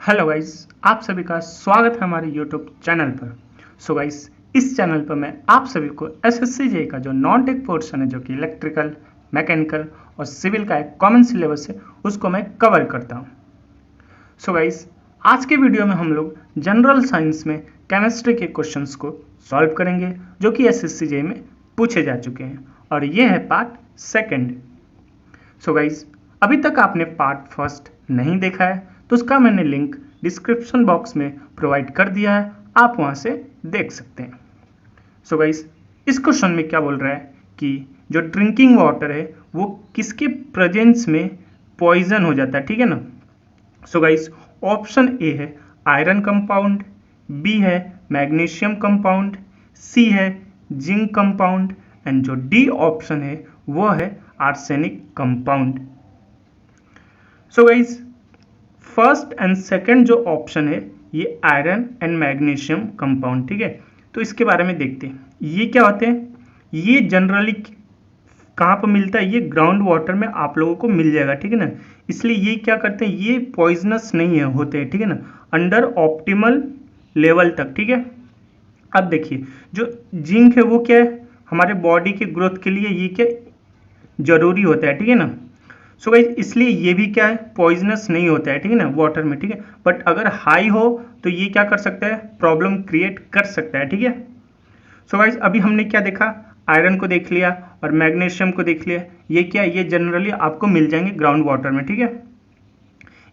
Hello guys, आप सभी का स्वागत है हमारे यूट्यूब चैनल पर। सो गाइस, इस चैनल पर मैं आप सभी को एसएससी जेईई का जो नॉन टेक पोर्शन है, जो कि इलेक्ट्रिकल, मैकेनिकल और सिविल का एक कॉमन सिलेबस है, उसको मैं कवर करता हूँ। सो गाइस, आज के वीडियो में हम लोग जनरल साइंस में केमिस्ट्री के क्वेश्चंस को सॉल्व करेंगे, जो कि एसएससी जेईई में पूछे जा चुके हैं, और ये है पार्ट सेकेंड। सो गाइस, अभी तक आपने पार्ट फर्स्ट नहीं देखा है तो उसका मैंने लिंक डिस्क्रिप्शन बॉक्स में प्रोवाइड कर दिया है, आप वहां से देख सकते हैं। सो गाइस, इस क्वेश्चन में क्या बोल रहा है कि जो ड्रिंकिंग वाटर है वो किसके प्रेजेंस में पॉइजन हो जाता है, ठीक है ना। सो गाइस, ऑप्शन ए है आयरन कंपाउंड, बी है मैग्नीशियम कंपाउंड, सी है जिंक कंपाउंड एंड जो डी ऑप्शन है वो है arsenic compound. So guys, first and second जो ऑप्शन है ये आयरन एंड मैग्नीशियम कंपाउंड, ठीक है। तो इसके बारे में देखते हैं ये क्या होते हैं। ये जनरली कहाँ पर मिलता है, ये ग्राउंड वाटर में आप लोगों को मिल जाएगा, ठीक है ना। इसलिए ये क्या करते हैं, ये पॉइजनस नहीं है होते हैं, ठीक है ना, अंडर ऑप्टिमल लेवल तक, ठीक है। अब देखिए जो जिंक है वो क्या है, हमारे बॉडी के ग्रोथ के लिए ये क्या जरूरी होता है, ठीक है ना। सो गाइस, इसलिए ये भी क्या है, पॉइजनस नहीं होता है, ठीक है ना, वाटर में, ठीक है। बट अगर हाई हो तो ये क्या कर सकता है, प्रॉब्लम क्रिएट कर सकता है, ठीक है। सो गाइस, अभी हमने क्या देखा, आयरन को देख लिया और मैग्नीशियम को देख लिया। ये क्या, ये जनरली आपको मिल जाएंगे ग्राउंड वाटर में, ठीक है।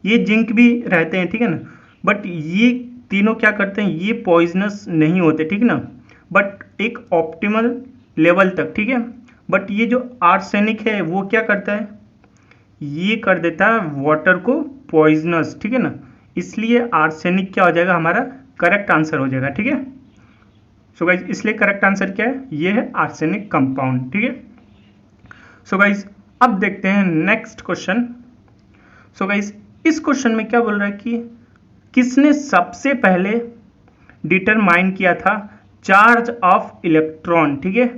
ये जिंक भी रहते हैं, ठीक है ना, बट ये तीनों क्या करते हैं, ये पॉइजनस नहीं होते, ठीक है ना, बट एक ऑप्टिमल लेवल तक, ठीक है। बट ये जो आर्सेनिक है वो क्या करता है, ये कर देता है वाटर को पॉइजनस, ठीक है ना। इसलिए आर्सेनिक क्या हो जाएगा, हमारा करेक्ट आंसर हो जाएगा, ठीक है। सो गाइज, इसलिए करेक्ट आंसर क्या है, ये है आर्सेनिक कंपाउंड, ठीक है। सो गाइज, अब देखते हैं नेक्स्ट क्वेश्चन। सो गाइज, इस क्वेश्चन में क्या बोल रहा है कि किसने सबसे पहले डिटरमाइन किया था चार्ज ऑफ इलेक्ट्रॉन, ठीक है।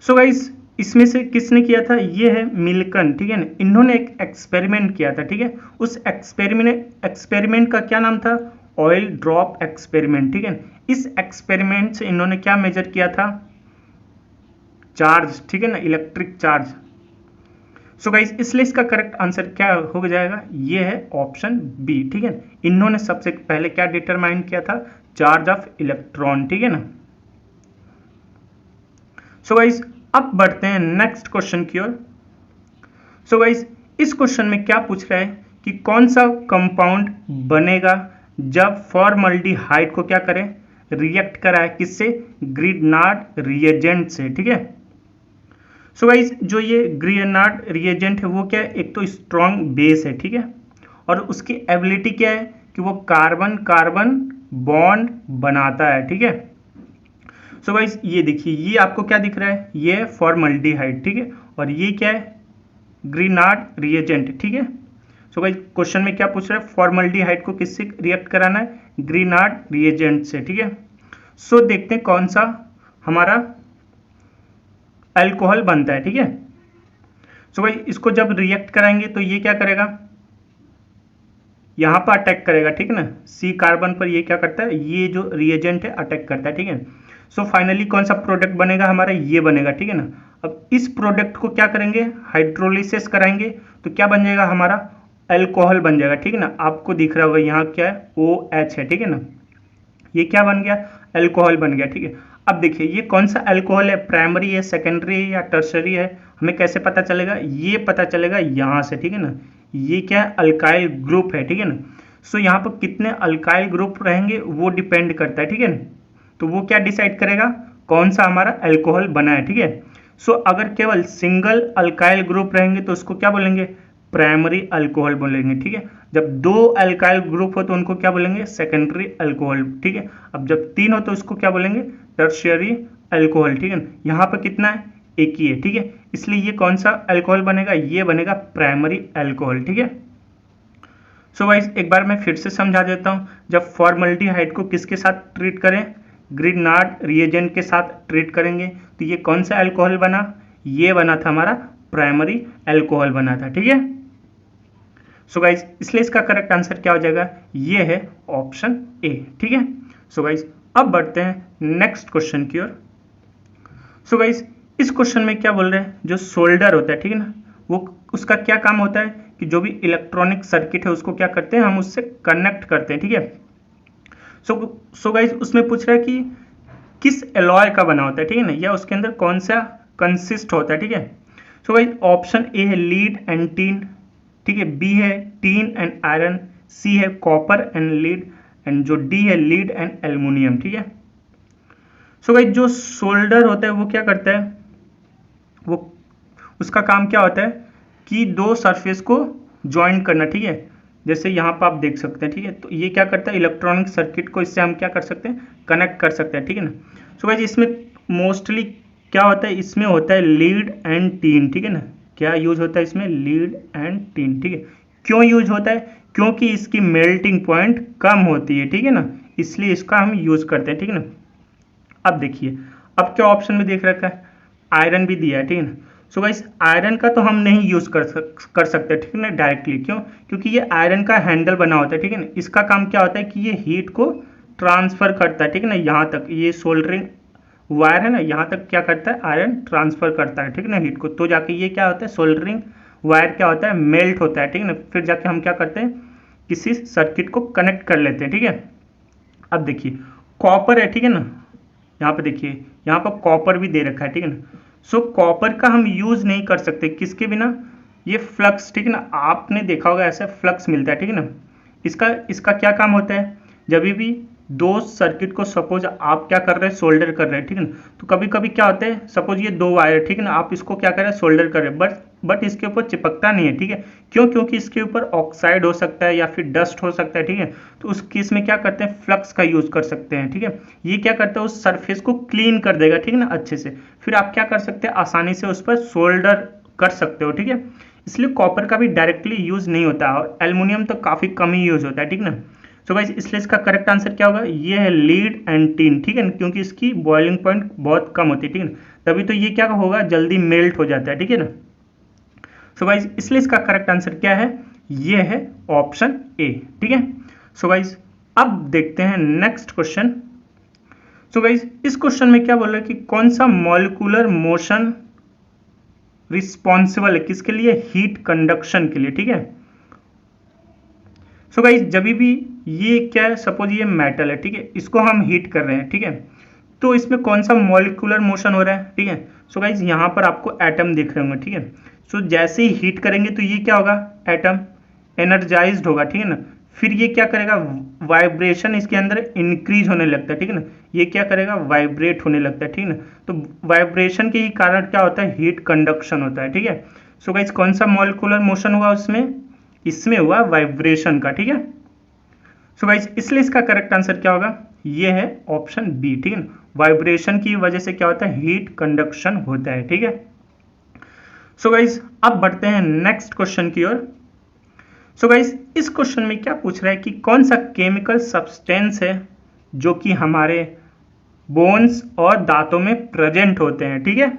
सो गाइज, इसमें से किसने किया था, ये है मिल्कन, ठीक है ना। इन्होंने एक एक्सपेरिमेंट किया था, ठीक है। उस एक्सपेरिमेंट का क्या नाम था, ऑयल ड्रॉप एक्सपेरिमेंट, ठीक है। इस एक्सपेरिमेंट से इन्होंने क्या मेजर किया था, चार्ज, ठीक है ना, इलेक्ट्रिक चार्ज। सो गाइस, इसलिए इसका करेक्ट आंसर क्या हो जाएगा, ये है ऑप्शन बी, ठीक है। इन्होंने सबसे पहले क्या डिटरमाइन किया था, चार्ज ऑफ इलेक्ट्रॉन, ठीक है ना। सो गाइस, अब बढ़ते हैं नेक्स्ट क्वेश्चन की ओर। सो गाइस, इस क्वेश्चन में क्या पूछ रहा है कि कौन सा कंपाउंड बनेगा जब फॉर्मल्डिहाइड को क्या करें, रिएक्ट कराए, किससे, ग्रिग्नार्ड रिएजेंट से, ठीक है। सो गाइस, जो ये ग्रिग्नार्ड रिएजेंट है वो क्या है, एक तो स्ट्रॉन्ग बेस है, ठीक है, और उसकी एबिलिटी क्या है कि वो कार्बन कार्बन बॉन्ड बनाता है, ठीक है। सो गाइस, ये देखिए, ये आपको क्या दिख रहा है, ये है फॉर्मल्डिहाइड, ठीक है, और ये क्या है, ग्रिग्नार्ड रिएजेंट, ठीक है। सो गाइस, क्वेश्चन में क्या पूछ रहा है, फॉर्मल्डिहाइड को किससे रिएक्ट कराना है, ग्रिग्नार्ड रिएजेंट से, ठीक है। सो देखते हैं कौन सा हमारा अल्कोहल बनता है, ठीक है। सो गाइस, इसको जब रिएक्ट कराएंगे तो ये क्या करेगा, यहाँ पर अटैक करेगा, ठीक है ना, सी कार्बन पर ये क्या करता है, ये जो रिएजेंट है अटैक करता है, ठीक है। सो फाइनली कौन सा प्रोडक्ट बनेगा हमारा, ये बनेगा, ठीक है ना। अब इस प्रोडक्ट को क्या करेंगे, हाइड्रोलिसिस कराएंगे तो क्या बन जाएगा, हमारा अल्कोहल बन जाएगा, ठीक है ना। आपको दिख रहा होगा यहाँ क्या है, OH है, ठीक है ना, ये क्या बन गया, अल्कोहल बन गया, ठीक है। अब देखिए ये कौन सा अल्कोहल है, प्राइमरी है, सेकेंडरी है या टर्शरी है, हमें कैसे पता चलेगा, ये पता चलेगा यहाँ से, ठीक है ना। ये क्या है, अल्काइल ग्रुप है, ठीक है ना। सो यहाँ पर कितने अल्काइल ग्रुप रहेंगे वो डिपेंड करता है, ठीक है ना। तो वो क्या डिसाइड करेगा, कौन सा हमारा अल्कोहल बना है, ठीक है। सो अगर केवल सिंगल अल्काइल ग्रुप रहेंगे तो उसको क्या बोलेंगे, प्राइमरी अल्कोहल बोलेंगे, ठीक है। जब दो अल्काइल ग्रुप हो तो उनको क्या बोलेंगे, सेकेंडरी अल्कोहल, ठीक है। अब जब तीन हो तो उसको क्या बोलेंगे, टर्शियरी अल्कोहल, ठीक है। यहाँ पर कितना है, एक ही है, ठीक है। इसलिए ये कौन सा अल्कोहल बनेगा, ये बनेगा प्राइमरी अल्कोहल, ठीक है। सो गाइस, एक बार मैं फिर से समझा देता हूँ, जब फॉर्मल्डिहाइड को किसके साथ ट्रीट करें, ग्रिग्नार्ड रिएजेंट के साथ ट्रीट करेंगे तो ये कौन सा अल्कोहल बना, ये बना था हमारा प्राइमरी अल्कोहल बना था, ठीक है। सो गाइज इसलिए इसका करेक्ट आंसर क्या हो जाएगा, ये है ऑप्शन ए। ठीक है, सो गाइज अब बढ़ते हैं नेक्स्ट क्वेश्चन की ओर। सो गाइज इस क्वेश्चन में क्या बोल रहे हैं, जो सोल्डर होता है, ठीक है ना, वो उसका क्या काम होता है कि जो भी इलेक्ट्रॉनिक सर्किट है उसको क्या करते हैं, हम उससे कनेक्ट करते हैं। ठीक है, सो गाइज उसमें पूछ रहा है कि किस एलॉय का बना होता है, ठीक है ना, या उसके अंदर कौन सा कंसिस्ट होता है। ठीक है, सो गाइज ऑप्शन ए है लीड एंड टीन, ठीक है, बी है टीन एंड आयरन, सी है कॉपर एंड लीड, एंड जो डी है लीड एंड एल्युमिनियम। ठीक है, सो गाइज जो सोल्डर होता है वो क्या करता है, वो उसका काम क्या होता है कि दो सरफेस को ज्वाइन करना। ठीक है, जैसे यहाँ पर आप देख सकते हैं। ठीक है, तो ये क्या करता है, इलेक्ट्रॉनिक सर्किट को इससे हम क्या कर सकते हैं, कनेक्ट कर सकते हैं। ठीक है ना, सो गाइस इसमें मोस्टली क्या होता है, इसमें होता है लीड एंड टीन। ठीक है ना, क्या यूज होता है इसमें, लीड एंड टीन। ठीक है, क्यों यूज होता है, क्योंकि इसकी मेल्टिंग पॉइंट कम होती है। ठीक है ना, इसलिए इसका हम यूज करते हैं। ठीक है ना, अब देखिए, अब क्या ऑप्शन में देख रखा है, आयरन भी दिया है। ठीक है ना, सो गाइस आयरन का तो हम नहीं यूज कर सकते। ठीक है ना, डायरेक्टली, क्यों, क्योंकि ये आयरन का हैंडल बना होता है। ठीक है ना, इसका काम क्या होता है कि ये हीट को ट्रांसफर करता है। ठीक है ना, यहाँ तक ये सोल्डरिंग वायर है ना, यहाँ तक क्या करता है, आयरन ट्रांसफर करता है। ठीक है ना, हीट को, तो जाके ये क्या होता है, सोल्डरिंग वायर क्या होता है, मेल्ट होता है। ठीक है ना, फिर जाके हम क्या करते हैं, किसी सर्किट को कनेक्ट कर लेते हैं। ठीक है, अब देखिए कॉपर है। ठीक है ना, यहाँ पे देखिए, यहाँ पर कॉपर भी दे रखा है। ठीक है ना, सो कॉपर का हम यूज नहीं कर सकते किसके बिना, ये फ्लक्स। ठीक है ना, आपने देखा होगा ऐसे फ्लक्स मिलता है। ठीक है ना, इसका क्या काम होता है, जब भी दो सर्किट को सपोज आप क्या कर रहे हैं, सोल्डर कर रहे हैं। ठीक है ना, तो कभी कभी क्या होता है, सपोज ये दो वायर, ठीक है ना, आप इसको क्या कर रहे हैं, सोल्डर कर रहे हैं, बट इसके ऊपर चिपकता नहीं है। ठीक है, क्यों, क्योंकि इसके ऊपर ऑक्साइड हो सकता है या फिर डस्ट हो सकता है। ठीक है, तो उस केस में क्या करते हैं, फ्लक्स का यूज कर सकते हैं। ठीक है, ये क्या करता है, उस सरफेस को क्लीन कर देगा। ठीक है ना, अच्छे से, फिर आप क्या कर सकते हैं, आसानी से उस पर सोल्डर कर सकते हो। ठीक है, इसलिए कॉपर का भी डायरेक्टली यूज नहीं होता, और एल्युमिनियम तो काफी कम ही यूज होता है। ठीक ना, सो गाइस इसलिए इसका करेक्ट आंसर क्या होगा, ये है लीड एंड टीन। ठीक है ना, क्योंकि इसकी बॉइलिंग पॉइंट बहुत कम होती है। ठीक है ना, तभी तो ये क्या होगा, जल्दी मेल्ट हो जाता है। ठीक है ना, सो गाइस इसलिए इसका करेक्ट आंसर क्या है, ये है ऑप्शन ए। ठीक है, सो गाइस अब देखते हैं नेक्स्ट क्वेश्चन। सो गाइस इस क्वेश्चन में क्या बोल रहा है कि कौन सा मॉलिक्यूलर मोशन रिस्पॉन्सिबल है किसके लिए, हीट कंडक्शन के लिए। ठीक है, सो गाइस जब भी ये क्या है, सपोज ये मेटल है। ठीक है, इसको हम हीट कर रहे हैं। ठीक है, तो इसमें कौन सा मॉलिक्यूलर मोशन हो रहा है। ठीक है, सो गाइस यहाँ पर आपको एटम दिख रहे होंगे। ठीक है, सो जैसे ही हीट करेंगे तो ये क्या होगा, एटम एनर्जाइज्ड होगा। ठीक है ना, फिर ये क्या करेगा, वाइब्रेशन इसके अंदर इंक्रीज होने लगता है। ठीक है ना, ये क्या करेगा, वाइब्रेट होने लगता है। ठीक है ना, तो वाइब्रेशन के ही कारण क्या होता है, हीट कंडक्शन होता है। ठीक है, सो गाइस कौन सा मॉलिक्यूलर मोशन हुआ उसमें, इसमें हुआ वाइब्रेशन का। ठीक है, सो गाइस इसलिए इसका करेक्ट आंसर क्या होगा, ये है ऑप्शन बी। ठीक है, वाइब्रेशन की वजह से क्या होता है, हीट कंडक्शन होता है। ठीक है, सो गाइस अब बढ़ते हैं नेक्स्ट क्वेश्चन की ओर। सो गाइस इस क्वेश्चन में क्या पूछ रहा है कि कौन सा केमिकल सब्सटेंस है जो कि हमारे बोन्स और दांतों में प्रेजेंट होते हैं। ठीक है,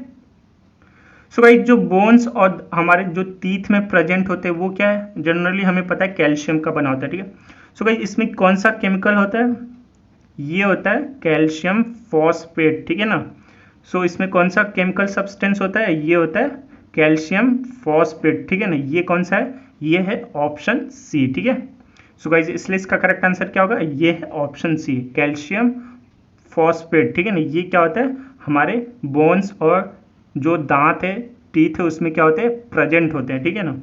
सो गाइस जो बोन्स और हमारे जो टीथ में प्रेजेंट होते हैं वो क्या है, जनरली हमें पता है कैल्शियम का बना होता है। ठीक है, सो गाइस इसमें कौन सा केमिकल होता है, ये होता है कैल्शियम फॉस्फेट। ठीक है ना, सो इसमें कौन सा केमिकल सब्सटेंस होता है, ये होता है कैल्शियम फॉस्फेट। ठीक है ना, ये कौन सा है, ये है ऑप्शन सी। ठीक है, सो गाइस इसलिए इसका करेक्ट आंसर क्या होगा, ये है ऑप्शन सी, कैल्शियम फॉस्फेट। ठीक है ना, ये क्या होता है, हमारे बोन्स और जो दांत है, टीथ है, उसमें क्या होते हैं, प्रेजेंट होते हैं। ठीक है ना,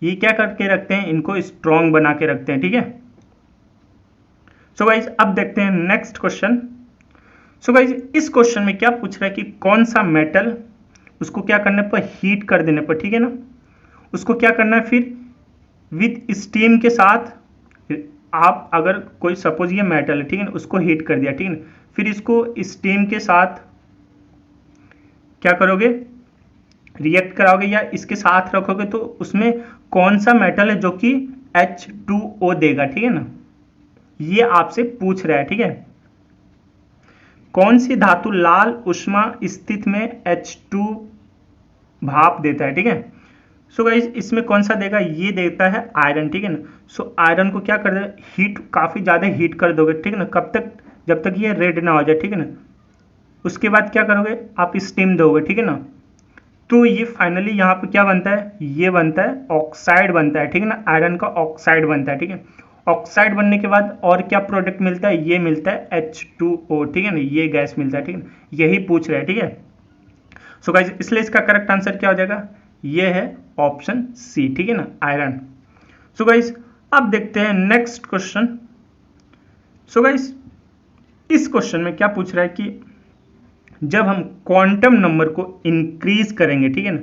ये क्या करके रखते हैं, इनको स्ट्रॉन्ग बना के रखते हैं। ठीक है, सो गाइस अब देखते हैं नेक्स्ट क्वेश्चन। सो गाइस इस क्वेश्चन में क्या पूछ रहा है कि कौन सा मेटल, उसको क्या करने पर, हीट कर देने पर, ठीक है ना, उसको क्या करना है, फिर विद स्टीम के साथ, आप अगर कोई सपोज ये मेटल है, ठीक है ना, उसको हीट कर दिया। ठीक है ना, फिर इसको स्टीम के साथ क्या करोगे, रिएक्ट कराओगे या इसके साथ रखोगे, तो उसमें कौन सा मेटल है जो कि H2O देगा। ठीक है ना, ये आपसे पूछ रहा है। ठीक है, कौन सी धातु लाल उष्मा स्थिति में H2 भाप देता है। ठीक है, सो गाइज इसमें कौन सा देगा, ये देता है आयरन, ठीक है ना। सो आयरन को क्या कर दे, हीट काफ़ी ज़्यादा हीट कर दोगे, ठीक है ना, कब तक, जब तक ये रेड ना हो जाए, ठीक है ना। उसके बाद क्या करोगे, आप स्टीम दोगे, ठीक है ना। तो ये फाइनली यहाँ पे क्या बनता है, ये बनता है ऑक्साइड बनता है, ठीक है ना, आयरन का ऑक्साइड बनता है, ठीक है। ऑक्साइड बनने के बाद और क्या प्रोडक्ट मिलता है, ये मिलता है H2O, ठीक है ना, ये गैस मिलता है, ठीक है ना, यही पूछ रहे हैं, ठीक है। सो गाइस इसलिए इसका करेक्ट आंसर क्या हो जाएगा, ये है ऑप्शन सी, ठीक है ना, आयरन। सो गाइस अब देखते हैं नेक्स्ट क्वेश्चन। सो गाइस इस क्वेश्चन में क्या पूछ रहा है कि जब हम क्वांटम नंबर को इंक्रीज करेंगे, ठीक है ना,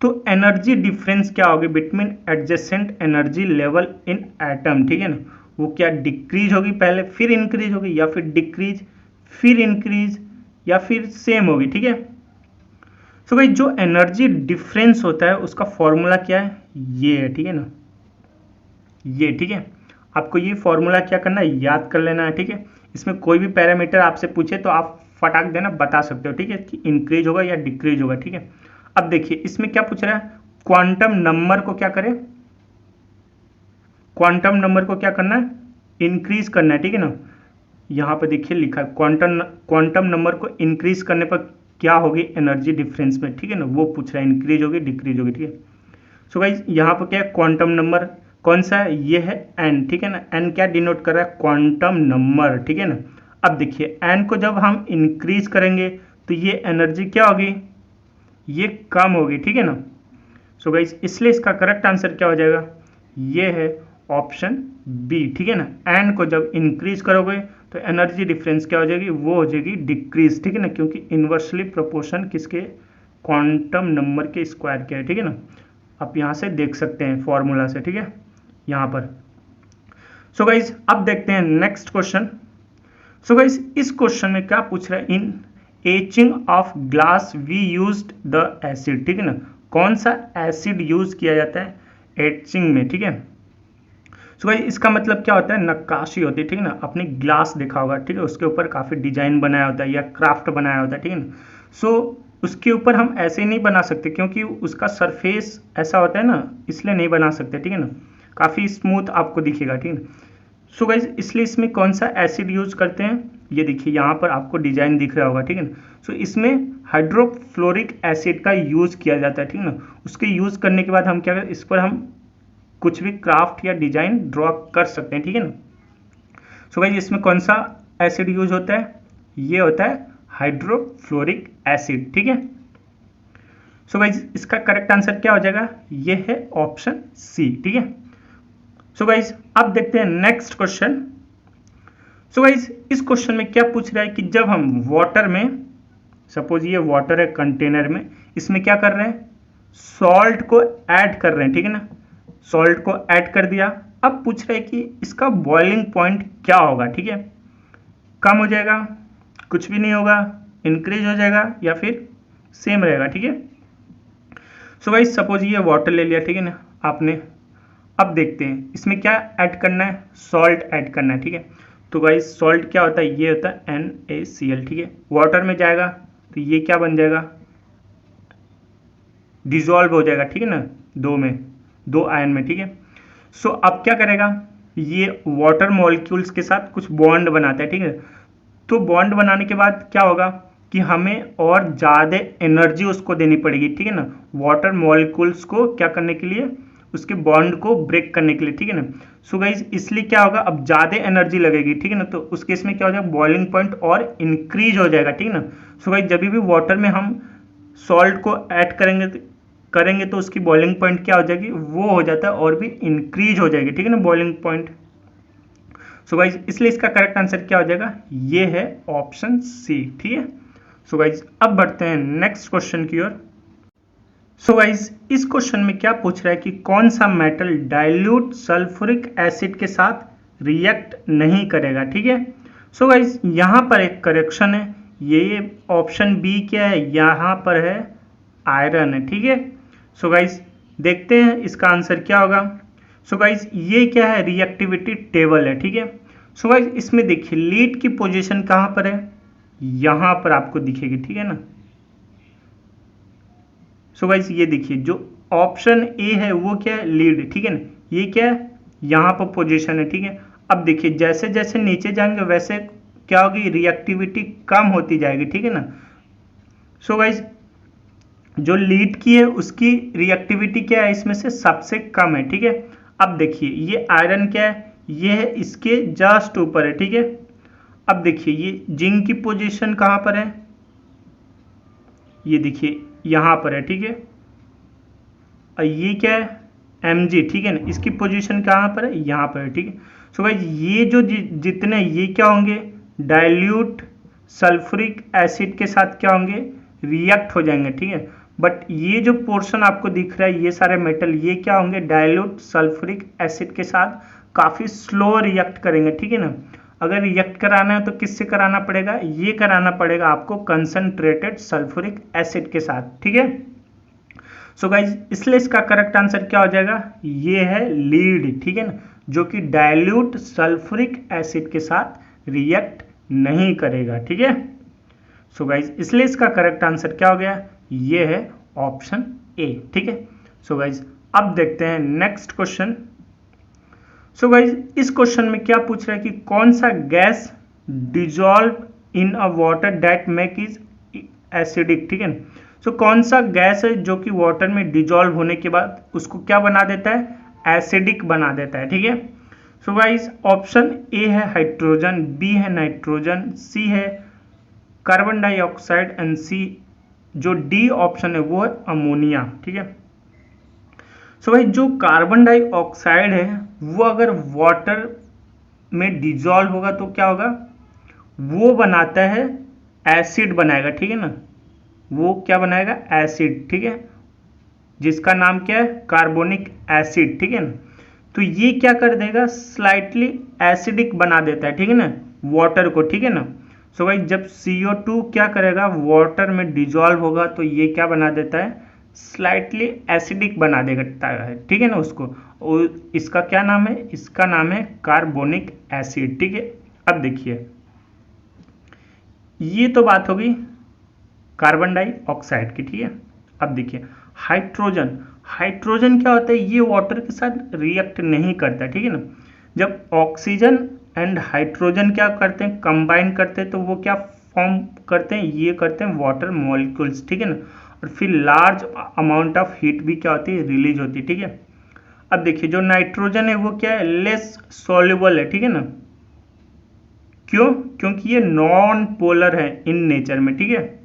तो एनर्जी डिफरेंस क्या होगी between adjacent energy level in atom, ठीक है ना, वो क्या डिक्रीज होगी पहले फिर इंक्रीज होगी, या फिर डिक्रीज फिर इंक्रीज, या फिर सेम होगी, ठीक है। सो भाई जो एनर्जी डिफरेंस होता है उसका फॉर्मूला क्या है, ये है, ठीक है ना, ये, ठीक है। आपको ये फॉर्मूला क्या करना है, याद कर लेना है, ठीक है। इसमें कोई भी पैरामीटर आपसे पूछे तो आप फटाक देना बता सकते हो, ठीक है, कि इंक्रीज होगा या डिक्रीज होगा, ठीक है। अब देखिए इसमें क्या पूछ रहा है, क्वांटम नंबर को क्या करें, क्वांटम नंबर को क्या करना है, इंक्रीज करना है, ठीक है ना। यहाँ पे देखिए लिखा है क्वांटम नंबर को इंक्रीज करने पर क्या होगी एनर्जी डिफरेंस में, ठीक है ना, वो पूछ रहा है, इंक्रीज होगी डिक्रीज होगी, ठीक है। सो गाइस यहाँ पर क्या है, क्वांटम नंबर कौन सा है, ये है एन, ठीक है ना, एन क्या डिनोट कर रहा है, क्वांटम नंबर, ठीक है ना। अब देखिए एन को जब हम इंक्रीज करेंगे तो ये एनर्जी क्या होगी, ये कम होगी, ठीक है ना। सो गाइस इसलिए इसका करेक्ट आंसर क्या हो जाएगा, ये है ऑप्शन बी, ठीक है ना। एन को जब इंक्रीज करोगे तो एनर्जी डिफरेंस क्या हो जाएगी, वो हो जाएगी डिक्रीज, ठीक है ना, क्योंकि इन्वर्सली प्रोपोर्शन किसके, क्वांटम नंबर के स्क्वायर के है, ठीक है ना। आप यहाँ से देख सकते हैं फॉर्मूला से, ठीक है, यहाँ पर। सो गाइज अब देखते हैं नेक्स्ट क्वेश्चन। सो गाइज इस क्वेश्चन में क्या पूछ रहा है, in etching of glass we used the acid, ठीक है ना, कौन सा एसिड यूज किया जाता है एचिंग में, ठीक है। सो गाइज इसका मतलब क्या होता है, नक्काशी होती है, ठीक है ना, अपनी ग्लास देखा होगा, ठीक है, उसके ऊपर काफ़ी डिजाइन बनाया होता है या क्राफ्ट बनाया होता है, ठीक है ना। सो उसके ऊपर हम ऐसे ही नहीं बना सकते क्योंकि उसका सरफेस ऐसा होता है ना, इसलिए नहीं बना सकते, ठीक है ना, काफ़ी स्मूथ आपको दिखेगा, ठीक है। सो गाइज इसलिए इसमें कौन सा एसिड यूज करते हैं, ये देखिए यहाँ पर आपको डिजाइन दिख रहा होगा, ठीक है ना। सो इसमें हाइड्रोफ्लोरिक एसिड का यूज किया जाता है, ठीक है ना। उसके यूज करने के बाद हम क्या करें, इस पर हम कुछ भी क्राफ्ट या डिजाइन ड्रॉ कर सकते हैं, ठीक है ना। सो गाइज इसमें कौन सा एसिड यूज होता है, ये होता है हाइड्रोफ्लोरिक एसिड, ठीक है। सो गाइज इसका करेक्ट आंसर क्या हो जाएगा, ये है ऑप्शन सी, ठीक है। सो गाइज अब देखते हैं नेक्स्ट क्वेश्चन। सो गाइज इस क्वेश्चन में क्या पूछ रहा है कि जब हम वाटर में, सपोज ये वाटर है कंटेनर में, इसमें क्या कर रहे हैं, सॉल्ट को ऐड कर रहे हैं, ठीक है ना, सॉल्ट को ऐड कर दिया। अब पूछ रहे हैं कि इसका बॉइलिंग पॉइंट क्या होगा, ठीक है, कम हो जाएगा, कुछ भी नहीं होगा, इंक्रीज हो जाएगा, या फिर सेम रहेगा, ठीक है। सो गाइस सपोज ये वाटर ले लिया, ठीक है ना आपने। अब देखते हैं इसमें क्या ऐड करना है, सॉल्ट ऐड करना है, ठीक है। तो गाइस सॉल्ट क्या होता है, ये होता है NaCl, ठीक है। वाटर में जाएगा तो ये क्या बन जाएगा, डिजॉल्व हो जाएगा, ठीक है ना, दो आयन में, ठीक है। सो अब क्या करेगा, ये वाटर मॉलिक्यूल्स के साथ कुछ बॉन्ड बनाता है, ठीक है। तो बॉन्ड बनाने के बाद क्या होगा कि हमें और ज़्यादा एनर्जी उसको देनी पड़ेगी, ठीक है ना, वाटर मॉलिक्यूल्स को क्या करने के लिए, उसके बॉन्ड को ब्रेक करने के लिए, ठीक है ना। सो गाइस इसलिए क्या होगा, अब ज़्यादा एनर्जी लगेगी, ठीक है ना, तो उस केस में क्या हो जाएगा, बॉइलिंग पॉइंट और इंक्रीज हो जाएगा, ठीक है ना। सो गाइस जब भी वाटर में हम सॉल्ट को ऐड करेंगे तो उसकी बॉइलिंग पॉइंट क्या हो जाएगी, वो हो जाता है और भी इंक्रीज हो जाएगी, ठीक है ना, बॉइलिंग पॉइंट। सो गाइज इसलिए इसका करेक्ट आंसर क्या हो जाएगा, ये है ऑप्शन सी, ठीक है। सो गाइज अब बढ़ते हैं नेक्स्ट क्वेश्चन की ओर। सो गाइज इस क्वेश्चन में क्या पूछ रहा है कि कौन सा मेटल डाइल्यूट सल्फ्यूरिक एसिड के साथ रिएक्ट नहीं करेगा, ठीक है। सो गाइज यहाँ पर एक करेक्शन है, ये ऑप्शन बी क्या है, यहाँ पर है आयरन है, ठीक है। सो गाइज देखते हैं इसका आंसर क्या होगा। सो गाइज ये क्या है, रिएक्टिविटी टेबल है, ठीक है। सो गाइज इसमें देखिए लीड की पोजीशन कहाँ पर है, यहाँ पर आपको दिखेगी, ठीक है ना। सो गाइज ये देखिए जो ऑप्शन ए है वो क्या है, लीड, ठीक है ना, ये क्या है, यहाँ पर पोजीशन है, ठीक है। अब देखिए जैसे जैसे नीचे जाएंगे वैसे क्या होगी, रिएक्टिविटी कम होती जाएगी, ठीक है ना। सो गाइज जो लीड की है उसकी रिएक्टिविटी क्या है, इसमें से सबसे कम है, ठीक है। अब देखिए ये आयरन क्या है, ये है इसके जस्ट ऊपर है, ठीक है। अब देखिए ये जिंक की पोजीशन कहाँ पर है, ये देखिए यहाँ पर है, ठीक है। और ये क्या है, Mg, ठीक है ना, इसकी पोजीशन कहाँ पर है, यहाँ पर है, ठीक है। सो गाइस ये जो जितने ये क्या होंगे, डाइल्यूट सल्फ्यूरिक एसिड के साथ क्या होंगे, रिएक्ट हो जाएंगे, ठीक है। बट ये जो पोर्शन आपको दिख रहा है, ये सारे मेटल ये क्या होंगे, डाइल्यूट सल्फ्यूरिक एसिड के साथ काफ़ी स्लो रिएक्ट करेंगे, ठीक है ना। अगर रिएक्ट कराना है तो किससे कराना पड़ेगा, ये कराना पड़ेगा आपको कंसंट्रेटेड सल्फ्यूरिक एसिड के साथ, ठीक है। सो गाइज इसलिए इसका करेक्ट आंसर क्या हो जाएगा, ये है लीड, ठीक है ना, जो कि डाइल्यूट सल्फ्यूरिक एसिड के साथ रिएक्ट नहीं करेगा, ठीक है। सो गाइज इसलिए इसका करेक्ट आंसर क्या हो गया, ये है ऑप्शन ए, ठीक है। सो गाइज अब देखते हैं नेक्स्ट क्वेश्चन। सो गाइज इस क्वेश्चन में क्या पूछ रहा है कि कौन सा gas dissolve in a water that make is acidic, ठीक है। सो कौन सा गैस है जो कि वाटर में डिजॉल्व होने के बाद उसको क्या बना देता है, एसिडिक बना देता है, ठीक है। सो गाइस ऑप्शन ए है हाइड्रोजन, बी है नाइट्रोजन, सी है कार्बन डाइऑक्साइड एंड सी जो डी ऑप्शन है वो है अमोनिया, ठीक है। सो भाई जो कार्बन डाइऑक्साइड है वो अगर वाटर में डिजॉल्व होगा तो क्या होगा, वो बनाता है एसिड बनाएगा, ठीक है ना, वो क्या बनाएगा, एसिड, ठीक है, जिसका नाम क्या है, कार्बोनिक एसिड, ठीक है ना। तो ये क्या कर देगा, स्लाइटली एसिडिक बना देता है, ठीक है ना, वाटर को, ठीक है ना। सो भाई जब CO2 क्या करेगा, वाटर में डिजॉल्व होगा तो ये क्या बना देता है, स्लाइटली एसिडिक बना देता है, ठीक है ना उसको, और इसका क्या नाम है, इसका नाम है कार्बोनिक एसिड, ठीक है। अब देखिए ये तो बात होगी कार्बन डाइऑक्साइड की, ठीक है। अब देखिए हाइड्रोजन, हाइड्रोजन क्या होता है, ये वाटर के साथ रिएक्ट नहीं करता, ठीक है ना। जब ऑक्सीजन एंड हाइड्रोजन क्या करते हैं, कंबाइन करते हैं, तो वो क्या फॉर्म करते हैं, ये करते हैं वाटर मॉलिक्यूल्स, ठीक है ना। और फिर लार्ज अमाउंट ऑफ हीट भी क्या होती है, रिलीज होती है, ठीक है। अब देखिए जो नाइट्रोजन है वो क्या है, लेस सॉल्युबल है, ठीक है ना। क्यों, क्योंकि ये नॉन पोलर है इन नेचर में, ठीक है,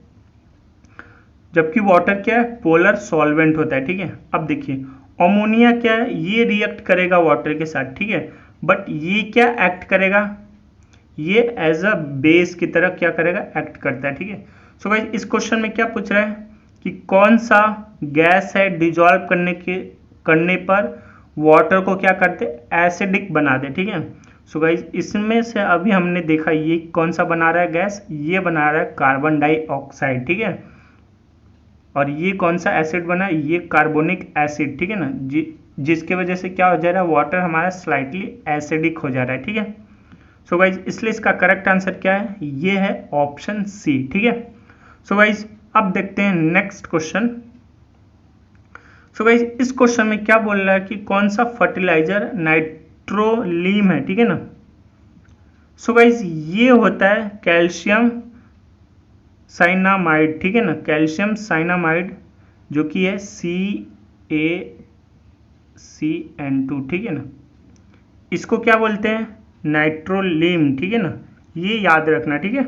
जबकि वाटर क्या है, पोलर सॉल्वेंट होता है, ठीक है। अब देखिए अमोनिया क्या है, ये रिएक्ट करेगा वाटर के साथ, ठीक है, बट ये क्या एक्ट करेगा, ये एज अ बेस की तरह क्या करेगा, एक्ट करता है, ठीक है। सो गाइस इस क्वेश्चन में क्या पूछ रहा है कि कौन सा गैस है डिजॉल्व करने पर वाटर को क्या करते, एसिडिक बना दे, ठीक है। सो गाइस इसमें से अभी हमने देखा ये कौन सा बना रहा है गैस, ये बना रहा है कार्बन डाइऑक्साइड, ठीक है। और ये कौन सा एसिड बना है, ये कार्बोनिक एसिड, ठीक है ना, जिसके वजह से क्या हो जा रहा है, वाटर हमारा स्लाइटली एसिडिक हो जा रहा है, ठीक है। सो गाइज इसलिए इसका करेक्ट आंसर क्या है, ये है ऑप्शन सी, ठीक है। सो गाइज अब देखते हैं नेक्स्ट क्वेश्चन। सो गाइज इस क्वेश्चन में क्या बोल रहा है कि कौन सा फर्टिलाइजर नाइट्रोलीम है, ठीक है ना। सो गाइज ये होता है कैल्शियम साइनामाइड, ठीक है ना, कैल्शियम साइनामाइड जो कि है CaCN2, ठीक है ना। इसको क्या बोलते हैं, नाइट्रोलीम, ठीक है ना, ये याद रखना, ठीक है।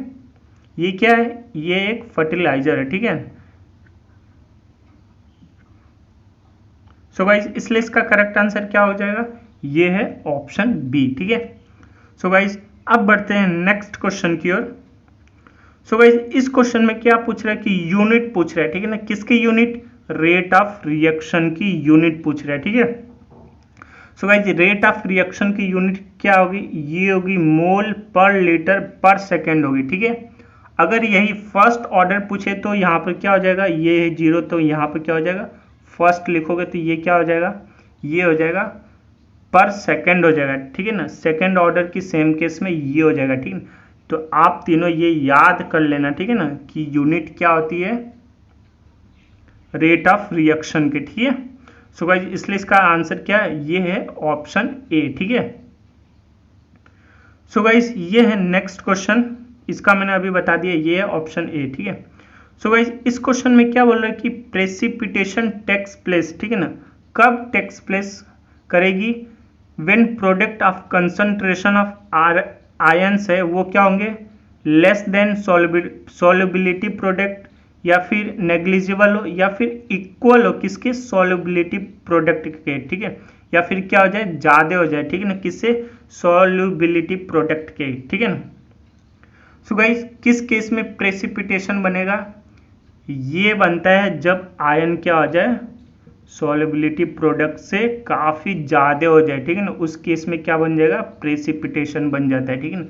ये क्या है, ये एक फर्टिलाइजर है, ठीक है। सो गाइज इसलिए इसका करेक्ट आंसर क्या हो जाएगा, ये है ऑप्शन बी, ठीक है। सो गाइज अब बढ़ते हैं नेक्स्ट क्वेश्चन की ओर। सो गाइस इस क्वेश्चन में क्या पूछ रहा है कि यूनिट पूछ रहा है, ठीक है ना, किसकी यूनिट, रेट ऑफ रिएक्शन की यूनिट पूछ रहा है, ठीक है। So guys rate of reaction की यूनिट क्या होगी, ये होगी मोल पर लीटर पर सेकेंड होगी, ठीक है। अगर यही फर्स्ट ऑर्डर पूछे तो यहाँ पर क्या हो जाएगा, ये है 0, तो यहाँ पर क्या हो जाएगा, फर्स्ट लिखोगे तो ये क्या हो जाएगा, ये हो जाएगा पर सेकेंड हो जाएगा, ठीक है ना। सेकेंड ऑर्डर की सेम केस में ये हो जाएगा, ठीक है। तो आप तीनों ये याद कर लेना, ठीक है ना, कि यूनिट क्या होती है, रेट ऑफ रिएक्शन की, ठीक है। सो गाइज इसलिए इसका आंसर क्या है, ये है ऑप्शन ए। ठीक है, सो गाइज ये है नेक्स्ट क्वेश्चन, इसका मैंने अभी बता दिया, ये है ऑप्शन ए। ठीक है, सो गाइज इस क्वेश्चन में क्या बोल रहा है कि प्रेसिपिटेशन टेक्स प्लेस, ठीक है ना, कब टेक्स प्लेस करेगी, when product of concentration of ions है वो क्या होंगे, लेस देन सॉल्युबिलिटी प्रोडक्ट, या फिर नेग्लिजिबल हो, या फिर इक्वल हो किसके, सॉल्युबिलिटी प्रोडक्ट के। ठीक है, या फिर क्या हो जाए, ज्यादा हो जाए। ठीक है ना, किससे, सॉल्युबिलिटी प्रोडक्ट के। ठीक है ना, सो गाइस किस केस में प्रेसिपिटेशन बनेगा, ये बनता है जब आयन क्या हो जाए, सॉल्युबिलिटी प्रोडक्ट से काफी ज्यादा हो जाए। ठीक है ना, उस केस में क्या बन जाएगा, प्रेसिपिटेशन बन जाता है। ठीक है ना,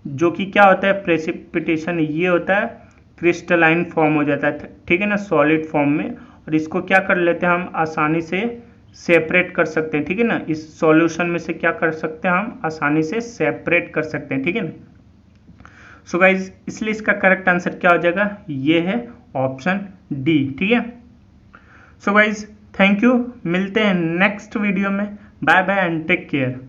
जो कि क्या होता है प्रेसिपिटेशन, ये होता है क्रिस्टलाइन फॉर्म हो जाता है। ठीक है ना, सॉलिड फॉर्म में, और इसको क्या कर लेते हैं हम, आसानी से सेपरेट कर सकते हैं। ठीक है ना, इस सॉल्यूशन में से क्या कर सकते हैं हम, आसानी से सेपरेट कर सकते हैं। ठीक है ना, सो गाइज इसलिए इसका करेक्ट आंसर क्या हो जाएगा, ये है ऑप्शन डी। ठीक है, सो गाइज थैंक यू, मिलते हैं नेक्स्ट वीडियो में, bye bye and take care.